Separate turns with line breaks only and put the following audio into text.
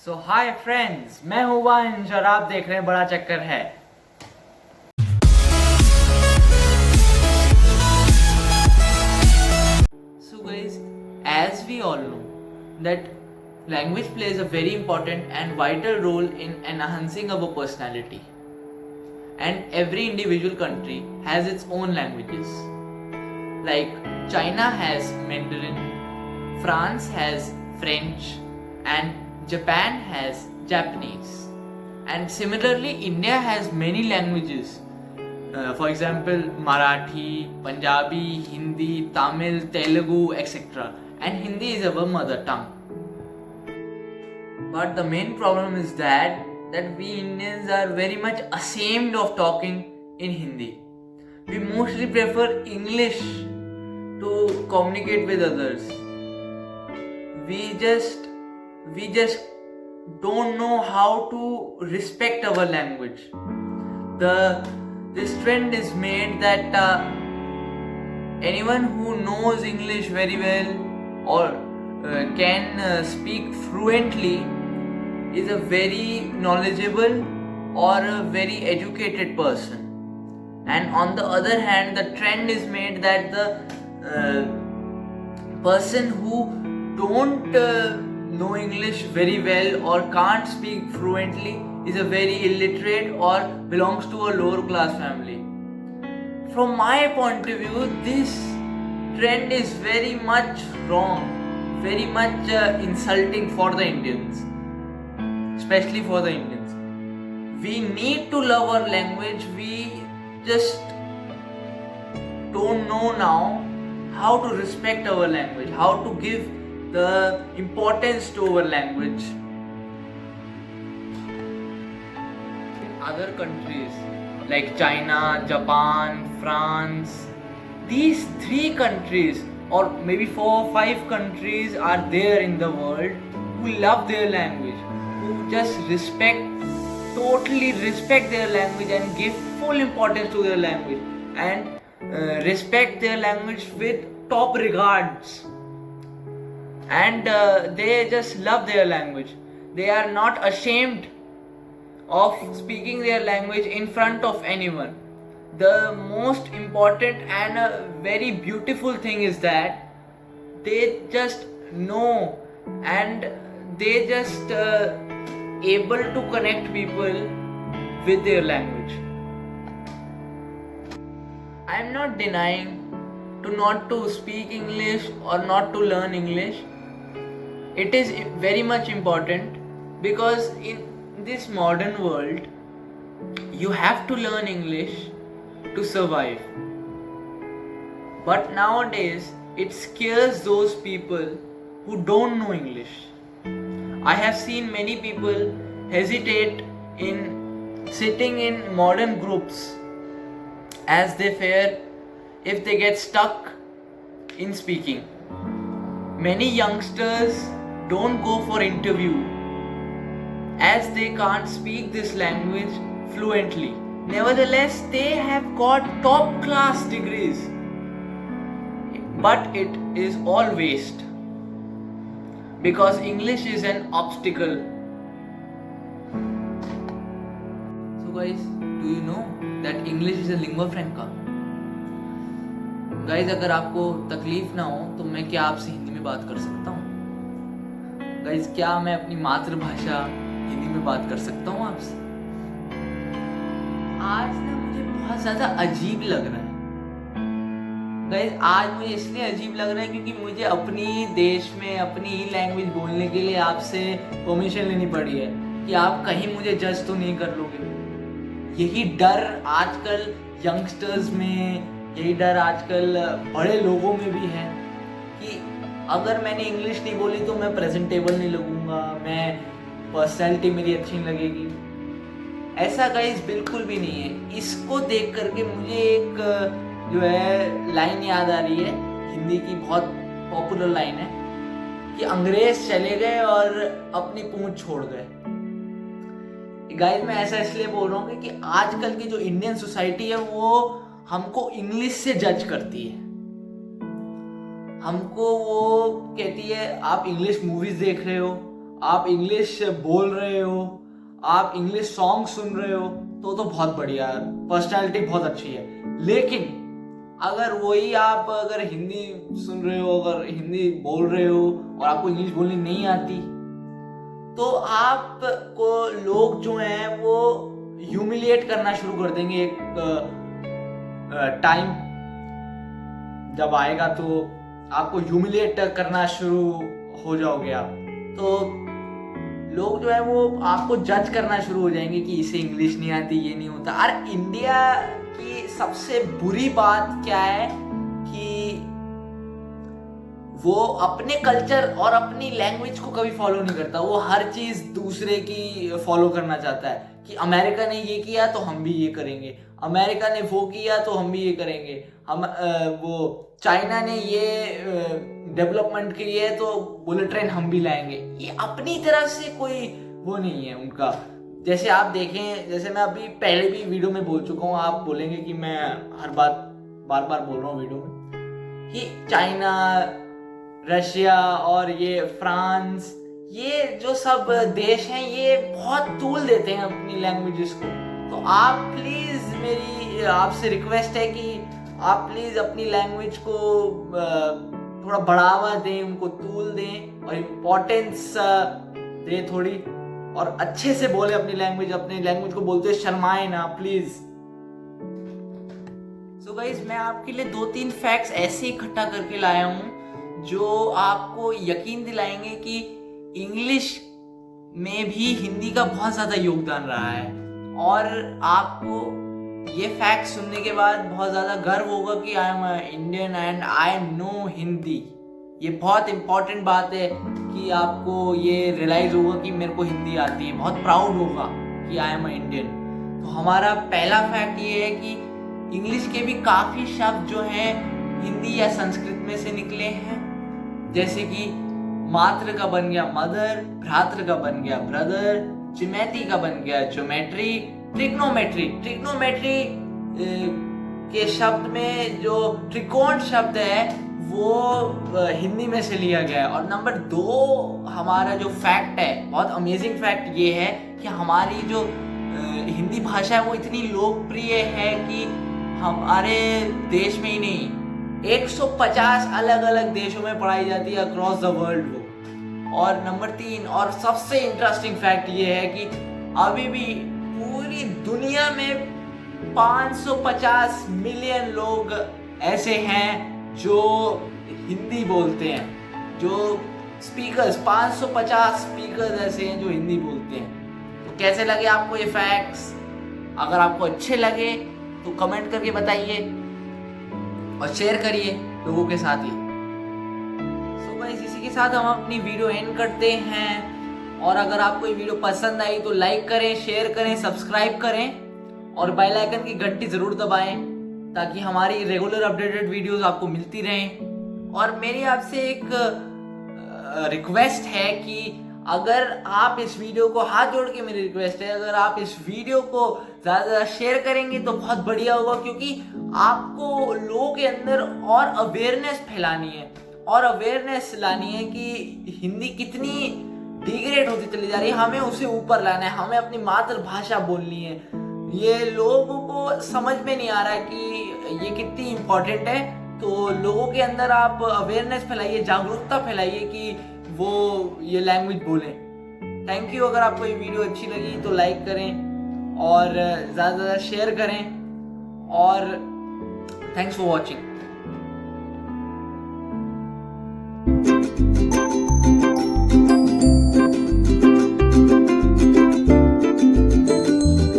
सो hi friends, मैं हूँ वंश और आप देख रहे हैं बड़ा चक्कर है। So guys, as we all know that language plays a very important and vital role in enhancing our personality. And every individual country has its own languages. Like China has Mandarin, France has French, and Japan has Japanese. And similarly, India has many languages. For example, Marathi, Punjabi, Hindi, Tamil, Telugu, etc. And Hindi is our mother tongue. But the main problem is that we Indians are very much ashamed of talking in Hindi. We mostly prefer English to communicate with others. We just don't know how to respect our language. This trend is made that anyone who knows English very well or can speak fluently is a very knowledgeable or a very educated person. And on the other hand, the trend is made that the person who don't know English very well or can't speak fluently is a very illiterate or belongs to a lower class family. From my point of view, this trend is very much wrong, very much insulting for the Indians, especially for the Indians. We need to love our language. We just don't know now how to respect our language, how to give the importance to our language. In other countries like China, Japan, France, these three countries or maybe 4 or 5 countries are there in the world who love their language, who just totally respect their language and give full importance to their language and respect their language with top regards. And they just love their language. They are not ashamed of speaking their language in front of anyone. The most important and a very beautiful thing is that they just know and they just able to connect people with their language. I am not denying to not to speak English or not to learn English. It is very much important because in this modern world you have to learn English to survive. But nowadays it scares those people who don't know English. I have seen many people hesitate in sitting in modern groups as they fear if they get stuck in speaking. Many youngsters don't go for interview as they can't speak this language fluently. Nevertheless, they have got top class degrees. But it is all waste because English is an obstacle. So guys, do you know that English is a lingua franca? Guys, अगर आपको तकलीफ ना हो तो मैं क्या आपसे हिंदी में बात कर सकता हूँ? गाइज, क्या मैं अपनी मातृभाषा हिंदी में बात कर सकता हूँ आपसे? आज ना मुझे बहुत ज़्यादा अजीब लग रहा है। गाइज, आज मुझे इसलिए अजीब लग रहा है क्योंकि मुझे अपनी देश में अपनी ही लैंग्वेज बोलने के लिए आपसे परमिशन लेनी पड़ी है कि आप कहीं मुझे जज तो नहीं कर लोगे। यही डर आजकल यंगस्टर्स में, यही डर आजकल बड़े लोगों में भी है कि अगर मैंने इंग्लिश नहीं बोली तो मैं प्रेजेंटेबल नहीं लगूंगा, मैं पर्सनैलिटी मेरी अच्छी नहीं लगेगी। ऐसा गाइस बिल्कुल भी नहीं है। इसको देख करके मुझे एक जो है लाइन याद आ रही है, हिंदी की बहुत पॉपुलर लाइन है कि अंग्रेज चले गए और अपनी पूंछ छोड़ गए। गाइस, मैं ऐसा इसलिए बोल रहा हूँ कि आजकल की जो इंडियन सोसाइटी है वो हमको इंग्लिश से जज करती है। हमको वो कहती है आप इंग्लिश मूवीज देख रहे हो,
आप इंग्लिश बोल रहे हो, आप इंग्लिश सॉन्ग सुन रहे हो तो बहुत बढ़िया है, पर्सनैलिटी बहुत अच्छी है। लेकिन अगर वही आप अगर हिंदी सुन रहे हो, अगर हिंदी बोल रहे हो और आपको इंग्लिश बोलनी नहीं आती, तो आपको लोग जो हैं वो ह्यूमिलिएट करना शुरू कर देंगे। एक टाइम जब आएगा तो आपको ह्यूमिलिएट करना शुरू हो जाओगे आप, तो लोग जो है वो आपको जज करना शुरू हो जाएंगे कि इसे इंग्लिश नहीं आती, ये नहीं होता। और इंडिया की सबसे बुरी बात क्या है कि वो अपने कल्चर और अपनी लैंग्वेज को कभी फॉलो नहीं करता। वो हर चीज दूसरे की फॉलो करना चाहता है कि अमेरिका ने ये किया तो हम भी ये करेंगे, अमेरिका ने वो किया तो हम भी ये करेंगे, हम वो चाइना ने ये डेवलपमेंट की है तो बुलेट ट्रेन हम भी लाएंगे। ये अपनी तरफ से कोई वो नहीं है उनका। जैसे आप देखें, जैसे मैं अभी पहले भी वीडियो में बोल चुका हूँ, आप बोलेंगे कि मैं हर बात बार बार बोल रहा हूँ वीडियो में, कि चाइना, रशिया और ये फ्रांस, ये जो सब देश हैं ये बहुत तूल देते हैं अपनी लैंग्वेजेस को। तो आप प्लीज, मेरी आपसे रिक्वेस्ट है कि आप प्लीज अपनी लैंग्वेज को थोड़ा बढ़ावा दें, उनको तूल दें और इम्पोर्टेंस दें थोड़ी, और अच्छे से बोले अपनी लैंग्वेज को बोलते शर्माए ना प्लीज। सो गाइस, मैं आपके लिए 2-3 फैक्ट्स ऐसे इकट्ठा करके लाया हूँ जो आपको यकीन दिलाएंगे कि इंग्लिश में भी हिंदी का बहुत ज्यादा योगदान रहा है। और आपको ये फैक्ट सुनने के बाद बहुत ज्यादा गर्व होगा कि I am Indian and I know Hindi. ये बहुत इंपॉर्टेंट बात है कि आपको ये रियलाइज होगा कि मेरे को हिंदी आती है, बहुत प्राउड होगा कि आई एम इंडियन। तो हमारा पहला फैक्ट ये है कि इंग्लिश के भी काफी शब्द जो हैं हिंदी या संस्कृत में से निकले हैं, जैसे कि मात्र का बन गया मदर, भ्रातृ का बन गया ब्रदर, ज्योमेट्री का बन गया ज्योमेट्री, ट्रिग्नोमेट्री के शब्द में जो त्रिकोण शब्द है वो हिंदी में से लिया गया है। और नंबर 2 हमारा जो फैक्ट है, बहुत अमेजिंग फैक्ट ये है कि हमारी जो हिंदी भाषा है वो इतनी लोकप्रिय है कि हमारे देश में ही नहीं 150 अलग अलग देशों में पढ़ाई जाती है अक्रॉस द वर्ल्ड वो। और नंबर 3 और सबसे इंटरेस्टिंग फैक्ट ये है कि अभी भी पूरी दुनिया में 550 मिलियन लोग ऐसे हैं जो हिंदी बोलते हैं, जो स्पीकर्स 550 स्पीकर्स ऐसे हैं जो हिंदी बोलते हैं। तो कैसे लगे आपको ये फैक्ट्स? अगर आपको अच्छे लगे तो कमेंट करके बताइए और शेयर करिए लोगों के साथ ही। सो गाइस, इसी के साथ हम अपनी वीडियो एंड करते हैं। और अगर आपको ये वीडियो पसंद आई तो लाइक करें, शेयर करें, सब्सक्राइब करें और बेल आइकन की घंटी जरूर दबाएं ताकि हमारी रेगुलर अपडेटेड वीडियोस आपको मिलती रहें। और मेरी आपसे एक रिक्वेस्ट है कि अगर आप इस वीडियो को, हाथ जोड़ के मेरी रिक्वेस्ट है, अगर आप इस वीडियो को ज़्यादा से ज़्यादा शेयर करेंगे तो बहुत बढ़िया होगा, क्योंकि आपको लोगों के अंदर और अवेयरनेस फैलानी है और अवेयरनेस लानी है कि हिंदी कितनी डिग्रेड होती चली जा रही है। हमें उसे ऊपर लाना है, हमें अपनी मातृभाषा बोलनी है। ये लोगों को समझ में नहीं आ रहा है कि ये कितनी इम्पोर्टेंट है। तो लोगों के अंदर आप अवेयरनेस फैलाइए, जागरूकता फैलाइए कि वो ये लैंग्वेज बोलें। Thank you. अगर आपको ये वीडियो अच्छी लगी तो लाइक करें और ज़्यादा से ज़्यादा शेयर करें और थैंक्स फॉर वॉचिंग।